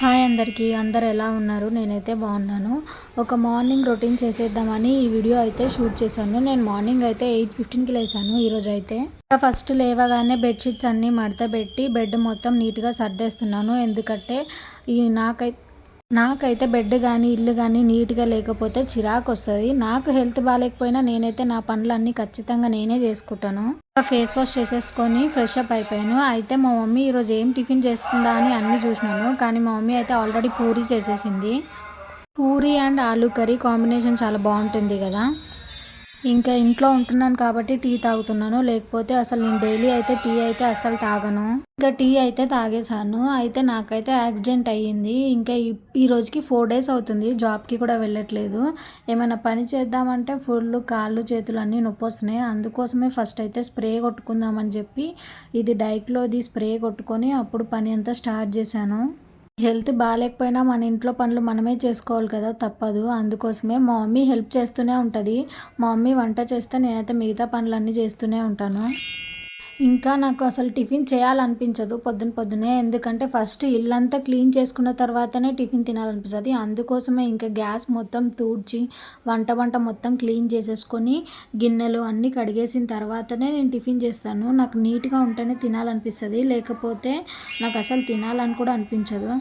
Hi అందరికీ అందరు ఎలా ఉన్నారు? నేనైతే బాగున్నాను. ఒక మార్నింగ్ రొటీన్ చేసేద్దామని ఈ వీడియో అయితే షూట్ చేశాను. నేను మార్నింగ్ అయితే 8:15కి లేసాను ఈరోజు అయితే. ఫస్ట్ లేవగానే బెడ్షీట్స్ అన్నీ మడత పెట్టి బెడ్ మొత్తం నీట్గా సర్దేస్తున్నాను. ఎందుకంటే నాకైతే బెడ్ కానీ ఇల్లు కానీ నీట్గా లేకపోతే చిరాకు వస్తుంది. నాకు హెల్త్ బాగాలేకపోయినా నేనైతే నా పనులన్నీ ఖచ్చితంగా నేనే చేసుకుంటాను. ఫేస్ వాష్ చేసేసుకొని ఫ్రెష్ అప్ అయిపోయాను. అయితే మా మమ్మీ ఈరోజు ఏం టిఫిన్ చేస్తుందా అని అన్నీ చూసినాను. కానీ మా మమ్మీ అయితే ఆల్రెడీ పూరీ చేసేసింది. Puri and aloo curry combination చాలా బాగుంటుంది కదా. ఇంకా ఇంట్లో ఉంటున్నాను కాబట్టి టీ తాగుతున్నాను. లేకపోతే అసలు నేను డైలీ అయితే టీ అయితే అస్సలు తాగను. ఇంకా టీ అయితే తాగేసాను. అయితే నాకైతే యాక్సిడెంట్ అయ్యింది. ఇంకా ఈ రోజుకి 4 days అవుతుంది. జాబ్కి కూడా వెళ్ళట్లేదు. ఏమైనా పని చేద్దామంటే ఫుల్ కాళ్ళు చేతులు అన్నీ నొప్పి వస్తున్నాయి. అందుకోసమే ఫస్ట్ అయితే స్ప్రే కొట్టుకుందామని చెప్పి ఇది డైక్లోది స్ప్రే కొట్టుకొని అప్పుడు పని అంతా స్టార్ట్ చేశాను. హెల్త్ బాగాలేకపోయినా మన ఇంట్లో పనులు మనమే చేసుకోవాలి కదా, తప్పదు. అందుకోసమే మా మమ్మీ హెల్ప్ చేస్తూనే ఉంటుంది. మా మమ్మీ వంట చేస్తే నేనైతే మిగతా పనులన్నీ చేస్తూనే ఉంటాను. ఇంకా నాకు అసలు టిఫిన్ చేయాలనిపించదు పొద్దున్నే. ఎందుకంటే ఫస్ట్ ఇల్లంతా క్లీన్ చేసుకున్న తర్వాతనే టిఫిన్ తినాలనిపిస్తుంది. అందుకోసమే ఇంకా గ్యాస్ మొత్తం తూడ్చి వంట మొత్తం క్లీన్ చేసేసుకొని గిన్నెలు అన్నీ కడిగేసిన తర్వాతనే నేను టిఫిన్ చేస్తాను. నాకు నీట్గా ఉంటేనే తినాలనిపిస్తుంది. లేకపోతే నాకు అసలు తినాలని కూడా అనిపించదు.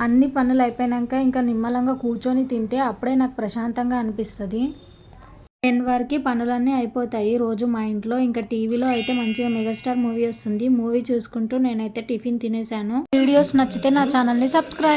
అన్ని పనులు అయిపోయాక ఇంకా నిమ్మలంగా కూర్చొని తింటే అప్పుడే నాకు ప్రశాంతంగా అనిపిస్తుంది. 10 వరకు పనులన్నీ అయిపోతాయి రోజు మా ఇంట్లో. ఇంకా టీవీలో అయితే మంచిగా మెగాస్టార్ మూవీ వస్తుంది. మూవీ చూసుకుంటూ నేనైతే టిఫిన్ తినేసాను. వీడియోస్ నచ్చితే నా ఛానల్ని సబ్స్క్రైబ్